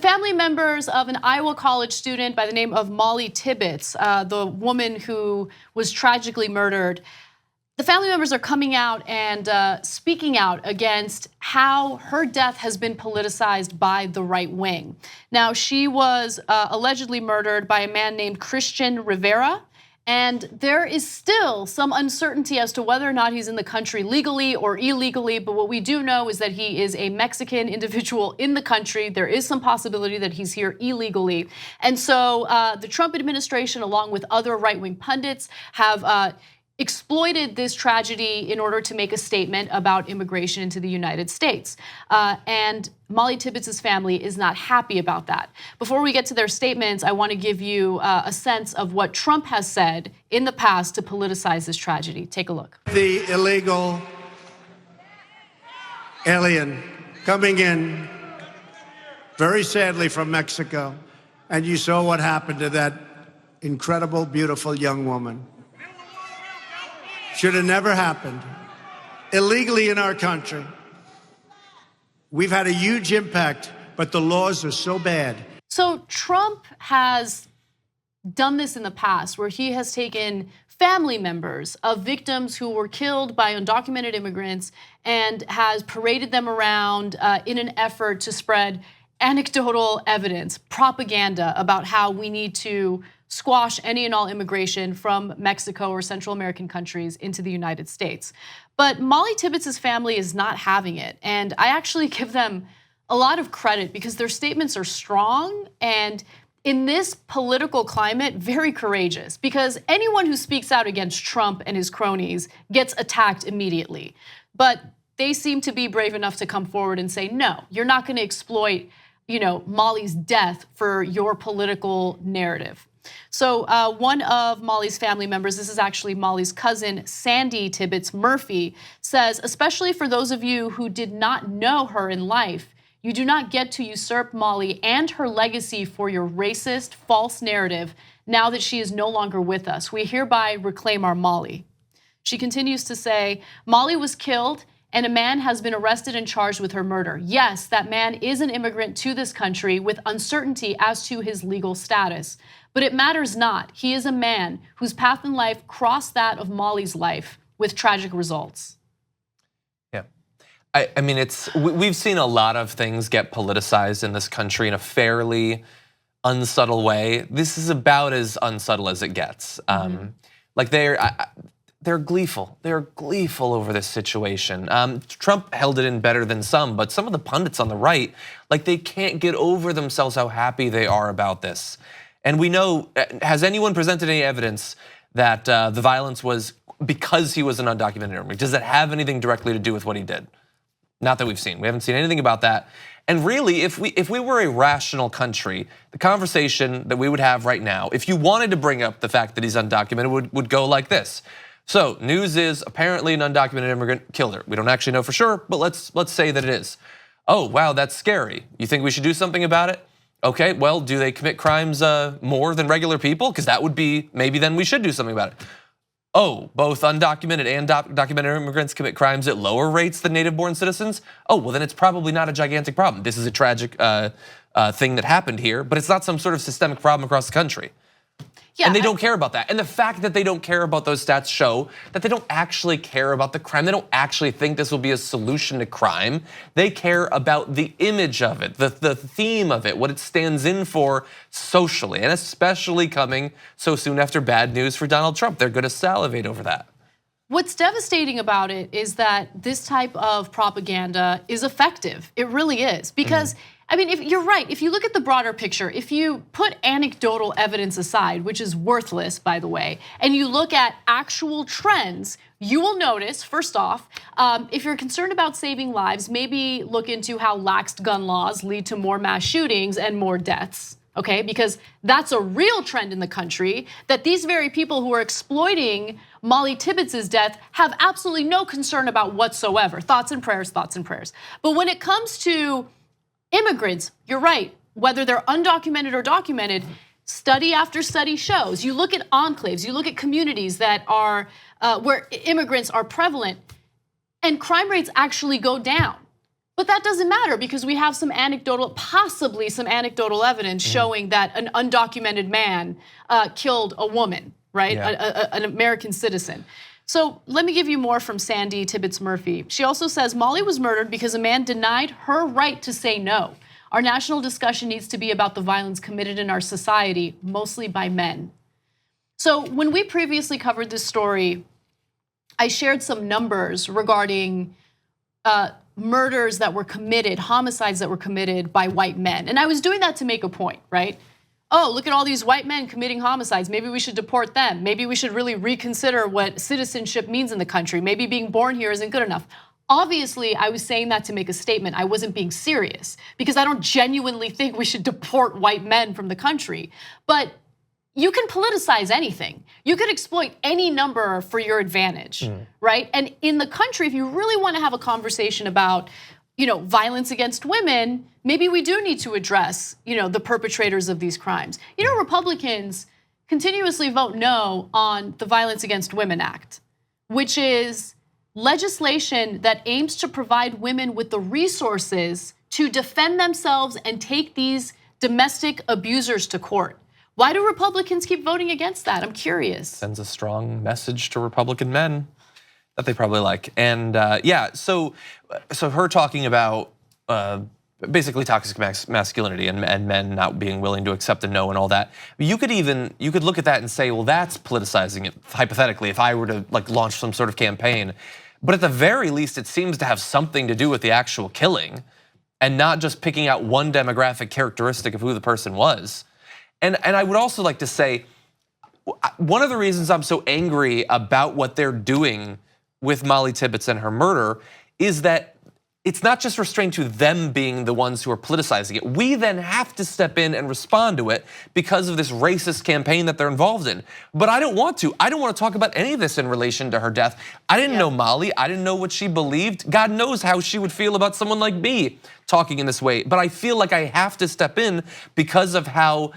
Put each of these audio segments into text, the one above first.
family members of an Iowa college student by the name of Mollie Tibbetts, the woman who was tragically murdered, the family members are coming out and speaking out against how her death has been politicized by the right wing. Now, she was allegedly murdered by a man named Christian Rivera. And there is still some uncertainty as to whether or not he's in the country legally or illegally. But what we do know is that he is a Mexican individual in the country. There is some possibility that he's here illegally. And so the Trump administration, along with other right-wing pundits, have exploited this tragedy in order to make a statement about immigration into the United States. And Mollie Tibbetts' family is not happy about that. Before we get to their statements, I want to give you a sense of what Trump has said in the past to politicize this tragedy. Take a look. The illegal alien coming in, very sadly from Mexico, and you saw what happened to that incredible, beautiful young woman. Should have never happened. Illegally in our country. We've had a huge impact, but the laws are so bad. So Trump has done this in the past where he has taken family members of victims who were killed by undocumented immigrants and has paraded them around in an effort to spread anecdotal evidence, propaganda about how we need to squash any and all immigration from Mexico or Central American countries into the United States. But Mollie Tibbetts' family is not having it. And I actually give them a lot of credit because their statements are strong and in this political climate, very courageous. Because anyone who speaks out against Trump and his cronies gets attacked immediately. But they seem to be brave enough to come forward and say, no, you're not gonna exploit Mollie's death for your political narrative. So one of Mollie's family members, this is actually Mollie's cousin, Sandi Tibbetts Murphy, says, especially for those of you who did not know her in life, you do not get to usurp Mollie and her legacy for your racist, false narrative now that she is no longer with us. We hereby reclaim our Mollie. She continues to say, Mollie was killed and a man has been arrested and charged with her murder. Yes, that man is an immigrant to this country with uncertainty as to his legal status. But it matters not. He is a man whose path in life crossed that of Mollie's life with tragic results. Yeah, I mean, we've seen a lot of things get politicized in this country in a fairly unsubtle way. This is about as unsubtle as it gets. Like they're gleeful. They're gleeful over this situation. Trump held it in better than some, but some of the pundits on the right, like they can't get over themselves how happy they are about this. And we know, has anyone presented any evidence that the violence was because he was an undocumented immigrant? Does that have anything directly to do with what he did? Not that we've seen. We haven't seen anything about that. And really, if we were a rational country, the conversation that we would have right now, if you wanted to bring up the fact that he's undocumented, would go like this. So news is apparently an undocumented immigrant killed her. We don't actually know for sure, but let's say that it is. Oh, wow, that's scary. You think we should do something about it? Okay, well, do they commit crimes more than regular people? Because that would be, maybe then we should do something about it. Oh, both undocumented and documented immigrants commit crimes at lower rates than native-born citizens? Oh, well then it's probably not a gigantic problem. This is a tragic thing that happened here, but it's not some sort of systemic problem across the country. Yeah, and they don't care about that. And the fact that they don't care about those stats show that they don't actually care about the crime. They don't actually think this will be a solution to crime. They care about the image of it, the theme of it, what it stands in for socially, and especially coming so soon after bad news for Donald Trump. They're gonna salivate over that. What's devastating about it is that this type of propaganda is effective. It really is, because I mean, if you're right, if you look at the broader picture, if you put anecdotal evidence aside, which is worthless, by the way, and you look at actual trends, you will notice, first off, if you're concerned about saving lives, maybe look into how laxed gun laws lead to more mass shootings and more deaths. Okay, because that's a real trend in the country, that these very people who are exploiting Mollie Tibbetts' death have absolutely no concern about whatsoever. Thoughts and prayers, thoughts and prayers. But when it comes to immigrants, you're right, whether they're undocumented or documented, study after study shows. You look at enclaves, you look at communities that are, where immigrants are prevalent, and crime rates actually go down. But that doesn't matter because we have possibly some anecdotal evidence showing that an undocumented man killed a woman, right? Yeah. An American citizen. So let me give you more from Sandi Tibbetts Murphy. She also says Mollie was murdered because a man denied her right to say no. Our national discussion needs to be about the violence committed in our society, mostly by men. So when we previously covered this story, I shared some numbers regarding murders that were committed, homicides that were committed by white men. And I was doing that to make a point, right? Oh, look at all these white men committing homicides. Maybe we should deport them. Maybe we should really reconsider what citizenship means in the country. Maybe being born here isn't good enough. Obviously, I was saying that to make a statement. I wasn't being serious because I don't genuinely think we should deport white men from the country. But you can politicize anything. You could exploit any number for your advantage, right? And in the country, if you really want to have a conversation about, violence against women, maybe we do need to address, the perpetrators of these crimes. Republicans continuously vote no on the Violence Against Women Act, which is legislation that aims to provide women with the resources to defend themselves and take these domestic abusers to court. Why do Republicans keep voting against that? I'm curious. Sends a strong message to Republican men that they probably like. And so her talking about basically toxic masculinity and men not being willing to accept a no and all that. You could look at that and say, well, that's politicizing it hypothetically if I were to launch some sort of campaign. But at the very least, it seems to have something to do with the actual killing and not just picking out one demographic characteristic of who the person was. And I would also like to say, one of the reasons I'm so angry about what they're doing with Mollie Tibbetts and her murder is that it's not just restrained to them being the ones who are politicizing it. We then have to step in and respond to it because of this racist campaign that they're involved in. But I don't want to. I don't want to talk about any of this in relation to her death. I didn't know Mollie. I didn't know what she believed. God knows how she would feel about someone like me talking in this way. But I feel like I have to step in because of how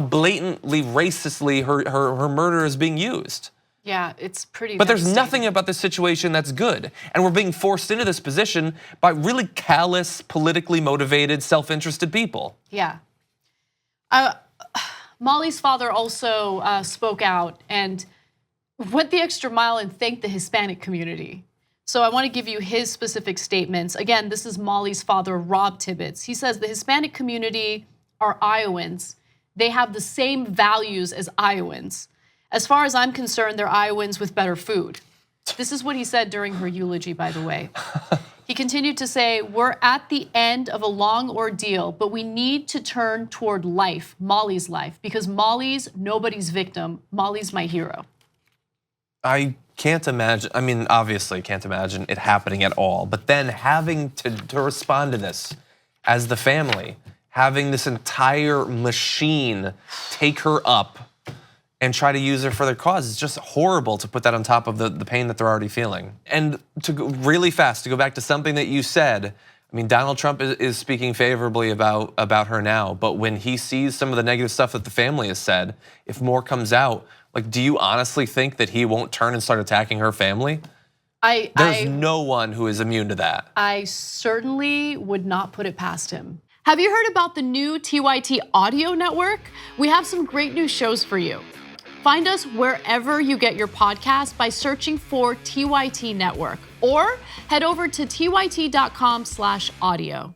blatantly racistly her murder is being used. Yeah, it's pretty. But there's nothing about this situation that's good. And we're being forced into this position by really callous, politically motivated, self-interested people. Yeah. Mollie's father also spoke out and went the extra mile and thanked the Hispanic community. So I want to give you his specific statements. Again, this is Mollie's father, Rob Tibbetts. He says the Hispanic community are Iowans. They have the same values as Iowans. As far as I'm concerned, they're Iowans with better food. This is what he said during her eulogy, by the way. He continued to say, we're at the end of a long ordeal, but we need to turn toward life, Mollie's life, because Mollie's nobody's victim. Mollie's my hero. I can't imagine, obviously can't imagine it happening at all, but then having to respond to this as the family, having this entire machine take her up and try to use her for their cause. It's just horrible to put that on top of the pain that they're already feeling. And to go really fast, to go back to something that you said, Donald Trump is speaking favorably about her now, but when he sees some of the negative stuff that the family has said, if more comes out, do you honestly think that he won't turn and start attacking her family? There's no one who is immune to that. I certainly would not put it past him. Have you heard about the new TYT audio network? We have some great new shows for you. Find us wherever you get your podcast by searching for TYT Network or head over to tyt.com/audio.